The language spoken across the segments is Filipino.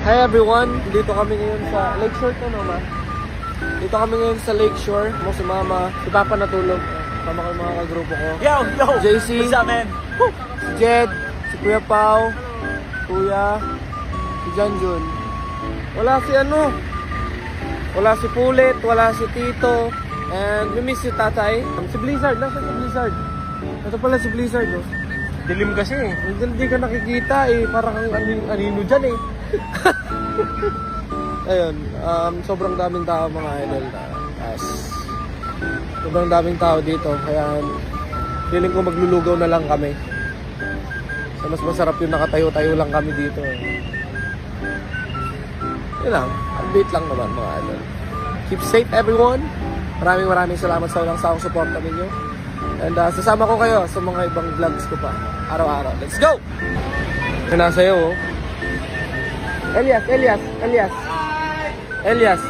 Hi everyone! Dito kami ngayon sa Lakeshore to, no, ma? Dito kami ngayon sa Lakeshore. Mo si Mama, si Papa natulog. Tama ko yung mga kagrupo ko. Yo! JC, What's up, man? si Jed, si Kuya Pao, Kuya, si Janjun. Wala si Pulit, wala si Tito. And we miss you, Tatay. Si Blizzard, nasa si Blizzard? Ito pala si Blizzard, no? Dilim kasi eh. Hindi ka nakikita eh, parang kang anino dyan eh. Ayun, sobrang daming tao mga idol. Sobrang daming tao dito, kaya feeling ko maglulugaw na lang kami. So, mas masarap yung nakatayo-tayo lang kami dito. Yun lang, update lang naman mga idol. Keep safe everyone. Maraming salamat sa walang sawang suporta ninyo. And sasama ko kayo sa mga ibang vlogs ko pa araw-araw. Let's go! Yung nasa iyo, oh. Elias.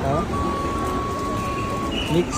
Huh? Mix.